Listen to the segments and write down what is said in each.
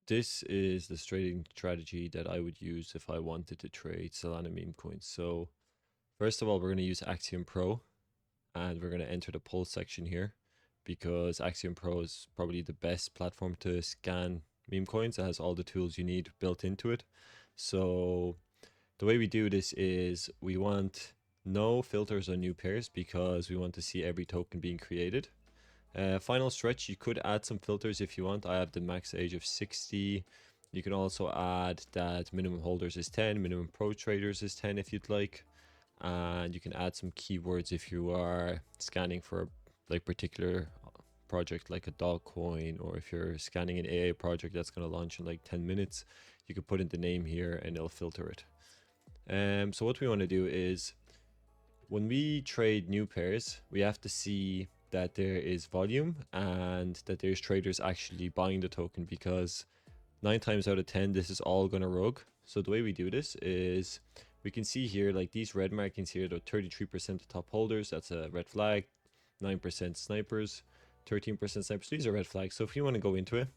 this is the trading strategy that I would use if I wanted to trade Solana meme coins. So first of all, we're going to use Axiom Pro, and we're going to enter the pull section here because Axiom Pro is probably the best platform to scan meme coins. It has all the tools you need built into it. So the way we do this is we want no filters on new pairs because we want to see every token being created. Final stretch, you could add some filters if you want. I have the max age of 60. You can also add that minimum holders is 10, minimum pro traders is 10 if you'd like. And you can add some keywords if you are scanning for like particular project like a dog coin, or if you're scanning an AA project that's going to launch in like 10 minutes, you can put in the name here and it'll filter it. So what we want to do is when we trade new pairs, we have to see that there is volume and that there's traders actually buying the token, because 9 times out of 10 this is all gonna rug. So the way we do this is we can see here like these red markings here, the 33% of top holders, that's a red flag, 9% snipers, 13% snipers, these are red flags. So if you want to go into it,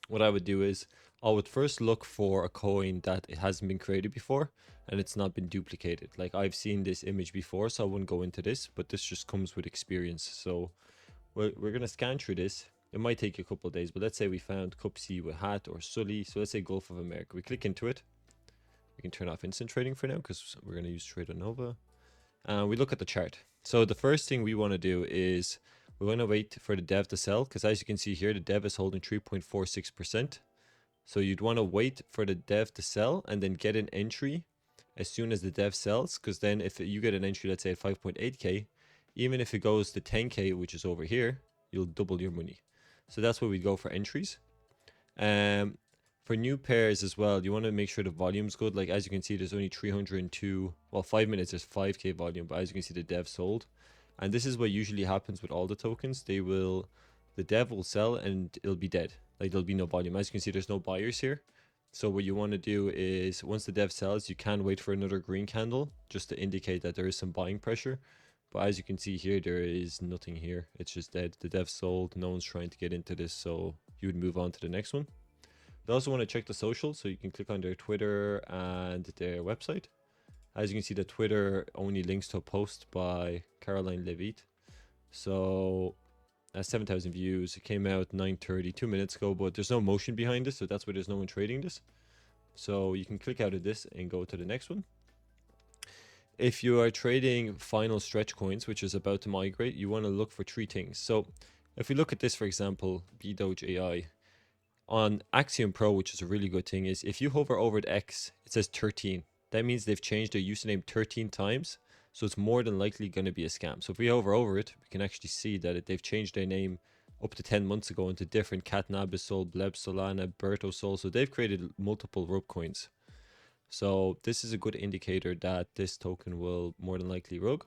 what I would do is I would first look for a coin that it hasn't been created before and it's not been duplicated. Like I've seen this image before, so I wouldn't go into this, but this just comes with experience. So we're going to scan through this. It might take a couple of days, but let's say we found Cup C with Hat or Sully. So let's say Gulf of America. We click into it. We can turn off instant trading for now because we're going to use Trader Nova. And we look at the chart. So the first thing we want to do is we want to wait for the dev to sell, because as you can see here, the dev is holding 3.46%. So you'd want to wait for the dev to sell and then get an entry as soon as the dev sells, because then if you get an entry, let's say at 5.8k, even if it goes to 10k, which is over here, you'll double your money. So that's where we go for entries. For new pairs as well, you want to make sure the volume's good. Like as you can see, there's only 302, well 5 minutes there's 5k volume, but as you can see the dev sold. And this is what usually happens with all the tokens. The dev will sell and it'll be dead. Like there'll be no volume. As you can see, there's no buyers here. So what you want to do is once the dev sells, you can wait for another green candle just to indicate that there is some buying pressure. But as you can see here, there is nothing here. It's just dead. The dev sold. No one's trying to get into this. So you would move on to the next one. You also want to check the social. So you can click on their Twitter and their website. As you can see, the Twitter only links to a post by Caroline Levitt. So that's 7,000 views. It came out 9:30, 2 minutes ago, but there's no motion behind this, so that's why there's no one trading this. So you can click out of this and go to the next one. If you are trading final stretch coins, which is about to migrate, you want to look for 3 things. So if we look at this, for example, BDoge AI, on Axiom Pro, which is a really good thing, is if you hover over the X, it says 13. That means they've changed their username 13 times. So it's more than likely going to be a scam. So if we hover over it, we can actually see that they've changed their name up to 10 months ago into different Cat Nabisol, Bleb Solana, Berto Sol. So they've created multiple rug coins. So this is a good indicator that this token will more than likely rug.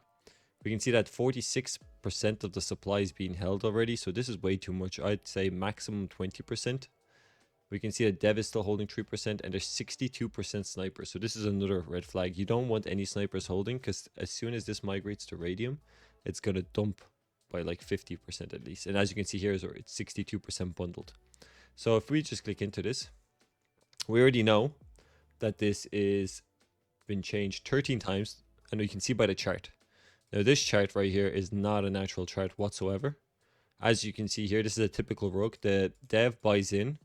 We can see that 46% of the supply is being held already. So this is way too much. I'd say maximum 20%. We can see that dev is still holding 3% and there's 62% snipers. So this is another red flag. You don't want any snipers holding, because as soon as this migrates to raydium, it's going to dump by like 50% at least. And as you can see here, it's 62% bundled. So if we just click into this, we already know that this is been changed 13 times, and you can see by the chart. Now this chart right here is not a natural chart whatsoever. As you can see here, this is a typical rug. The dev buys in.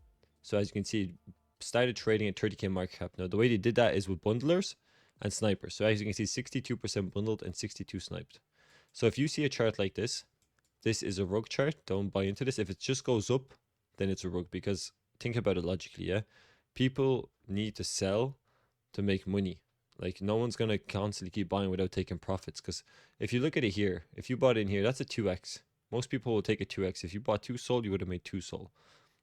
So as you can see, started trading at 30k market cap. Now the way they did that is with bundlers and snipers. So as you can see, 62% bundled and 62 sniped. So if you see a chart like this, this is a rug chart. Don't buy into this. If it just goes up, then it's a rug, because think about it logically, yeah? People need to sell to make money. Like no one's going to constantly keep buying without taking profits, because if you look at it here, if you bought in here, that's a 2x. Most people will take a 2x. If you bought 2 sol, you would have made 2 sol.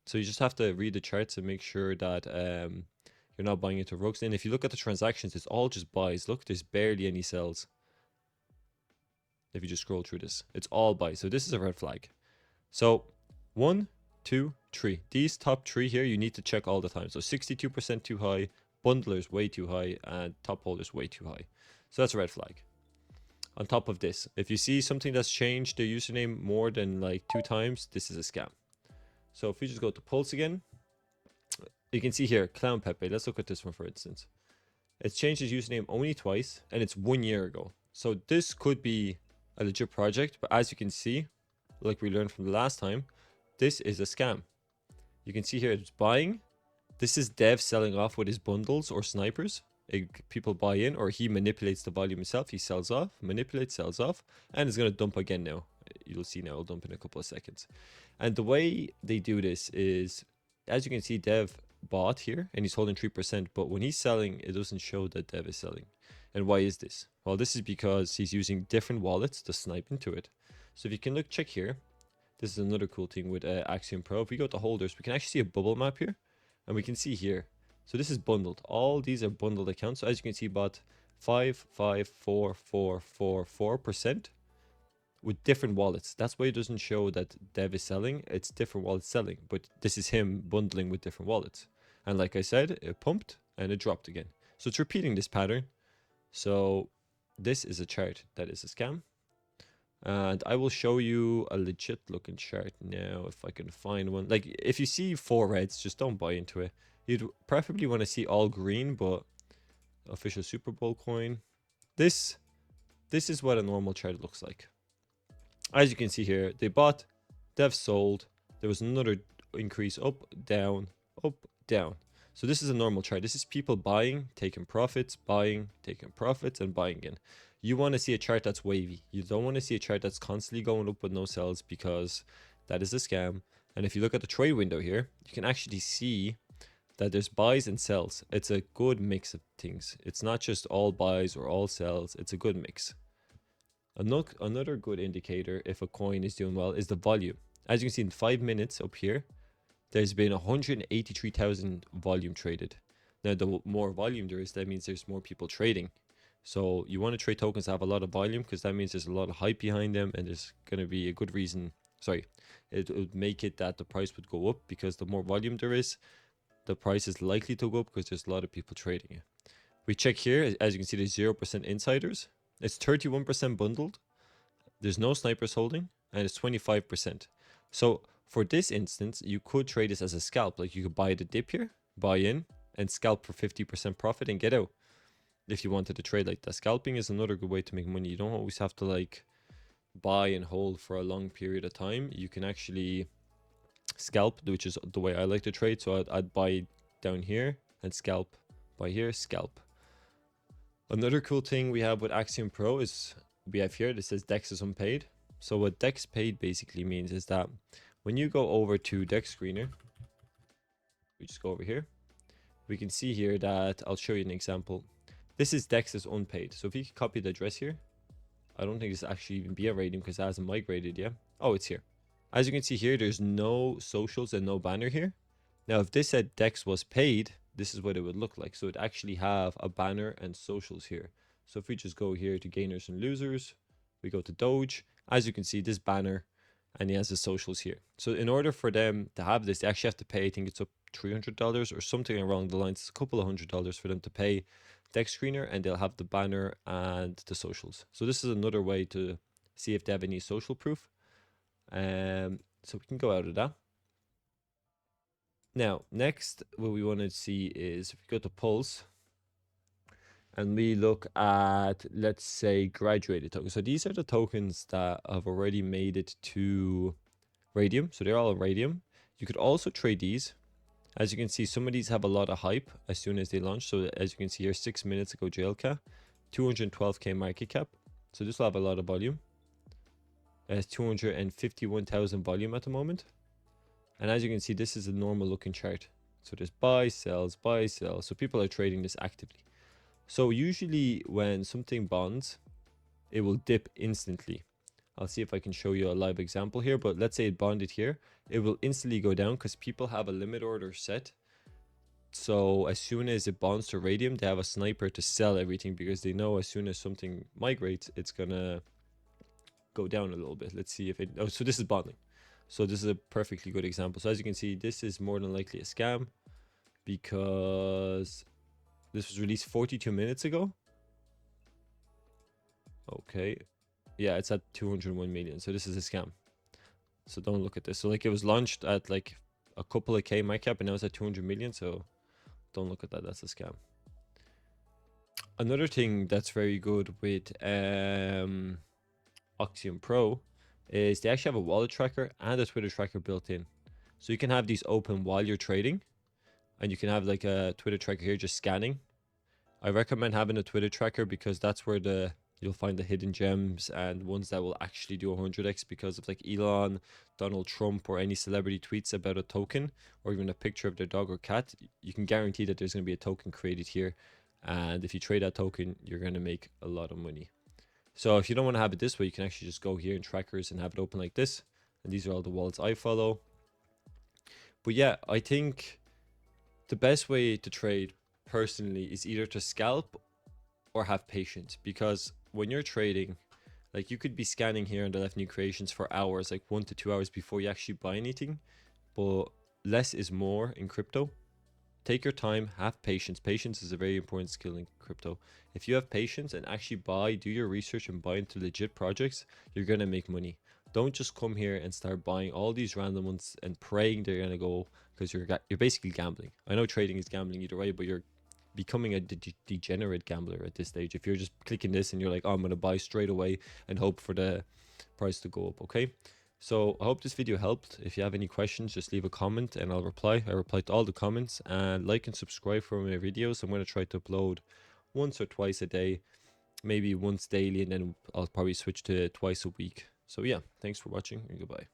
So you just have to read the charts and make sure that you're not buying into rugs. And if you look at the transactions, it's all just buys. Look, there's barely any sells. If you just scroll through this, it's all buys. So this is a red flag. So 1, 2, 3. These top 3 here, you need to check all the time. So 62% too high, bundlers way too high, and top holders way too high. So that's a red flag. On top of this, if you see something that's changed their username more than like 2 times, this is a scam. So if we just go to Pulse again, You can see here, Clown Pepe. Let's look at this one for instance. It's changed his username only twice, and it's 1 year ago. So this could be a legit project, but as you can see, like we learned from the last time, this is a scam. You can see here it's buying. This is dev selling off with his bundles or snipers. People buy in, or he manipulates the volume himself. He sells off, manipulates, sells off, and it's going to dump again now. You'll see now, it'll dump in a couple of seconds. And the way they do this is, as you can see, dev bought here and he's holding 3%, but when he's selling, it doesn't show that dev is selling. And why is this? Well, this is because he's using different wallets to snipe into it. So if you can check here, this is another cool thing with Axiom Pro. If we go to holders, we can actually see a bubble map here, and we can see here. So this is bundled. All these are bundled accounts. So as you can see, bought 5.54444% with different wallets. That's why it doesn't show that dev is selling. It's different wallets selling, but this is him bundling with different wallets. And like I said, it pumped and it dropped again. So it's repeating this pattern. So this is a chart that is a scam. And I will show you a legit looking chart now if I can find one. Like if you see 4 reds, just don't buy into it. You'd preferably want to see all green, but official Super Bowl coin. This is what a normal chart looks like. As you can see here, they bought, dev sold. There was another increase, up, down, up, down. So this is a normal chart. This is people buying, taking profits, buying, taking profits, and buying again. You want to see a chart that's wavy. You don't want to see a chart that's constantly going up with no sells, because that is a scam. And if you look at the trade window here, you can actually see that there's buys and sells. It's a good mix of things. It's not just all buys or all sells. It's a good mix. Another good indicator if a coin is doing well is the volume. As you can see in 5 minutes up here, there's been 183,000 volume traded. Now, the more volume there is, that means there's more people trading. So you want to trade tokens that have a lot of volume, because that means there's a lot of hype behind them, and there's going to be a good reason. Sorry, it would make it that the price would go up, because the more volume there is, the price is likely to go up because there's a lot of people trading it. We check here, as you can see, there's 0% insiders. It's 31% bundled. There's no snipers holding, and it's 25%. So for this instance, you could trade this as a scalp. Like you could buy the dip here, buy in, and scalp for 50% profit and get out. If you wanted to trade like that, scalping is another good way to make money. You don't always have to like buy and hold for a long period of time. You can actually scalp, which is the way I like to trade. So I'd buy down here and scalp, buy here, scalp. Another cool thing we have with Axiom Pro is we have here, this says DEX is unpaid. So what DEX paid basically means is that when you go over to DEX Screener, we just go over here, we can see here that, I'll show you an example. This is DEX is unpaid. So if you copy the address here, I don't think this actually even be a raydium because it hasn't migrated yet. Oh, it's here. As you can see here, there's no socials and no banner here. Now, if this said DEX was paid, this is what it would look like. So it actually have a banner and socials here. So if we just go here to gainers and losers, we go to Doge, as you can see this banner, and he has the socials here. So in order for them to have this, they actually have to pay, I think it's up $300 or something along the lines. It's a couple of $100s for them to pay DEX Screener, and they'll have the banner and the socials. So this is another way to see if they have any social proof. So we can go out of that. Now, next, what we want to see is if we go to Pulse and we look at, let's say, graduated tokens. So these are the tokens that have already made it to raydium. So they're all raydium. You could also trade these. As you can see, some of these have a lot of hype as soon as they launch. So as you can see here, 6 minutes ago, JLK, 212k market cap. So this will have a lot of volume. It has 251,000 volume at the moment. And as you can see, this is a normal looking chart. So there's buy, sells, buy, sell. So people are trading this actively. So usually when something bonds, it will dip instantly. I'll see if I can show you a live example here, but let's say it bonded here. It will instantly go down because people have a limit order set. So as soon as it bonds to raydium, they have a sniper to sell everything because they know as soon as something migrates, it's gonna go down a little bit. Let's see if it, oh, so this is bonding. So this is a perfectly good example. So as you can see, this is more than likely a scam because this was released 42 minutes ago. Okay. Yeah, it's at 201 million. So this is a scam. So don't look at this. So like it was launched at like a couple of K market cap, and now it's at 200 million. So don't look at that. That's a scam. Another thing that's very good with Axiom Pro is they actually have a wallet tracker and a Twitter tracker built in. So you can have these open while you're trading, and you can have like a Twitter tracker here just scanning. I recommend having a Twitter tracker because that's where you'll find the hidden gems and ones that will actually do 100x because of like Elon, Donald Trump, or any celebrity tweets about a token or even a picture of their dog or cat. You can guarantee that there's going to be a token created here, and if you trade that token, you're going to make a lot of money. So if you don't want to have it this way, you can actually just go here in trackers and have it open like this, and these are all the wallets I follow. But yeah, I think the best way to trade personally is either to scalp or have patience, because when you're trading, like you could be scanning here on the left new creations for hours, like 1 to 2 hours before you actually buy anything. But less is more in crypto. Take your time, have patience. Patience is a very important skill in crypto. If you have patience and actually do your research and buy into legit projects, you're gonna make money. Don't just come here and start buying all these random ones and praying they're gonna go, because you're basically gambling. I know trading is gambling either way, but you're becoming a degenerate gambler at this stage if you're just clicking this and you're like, oh, I'm gonna buy straight away and hope for the price to go up. Okay, so I hope this video helped. If you have any questions, just leave a comment and I'll reply. I reply to all the comments, and like and subscribe for my videos. I'm going to try to upload once or twice a day, maybe once daily, and then I'll probably switch to twice a week. So yeah, thanks for watching and goodbye.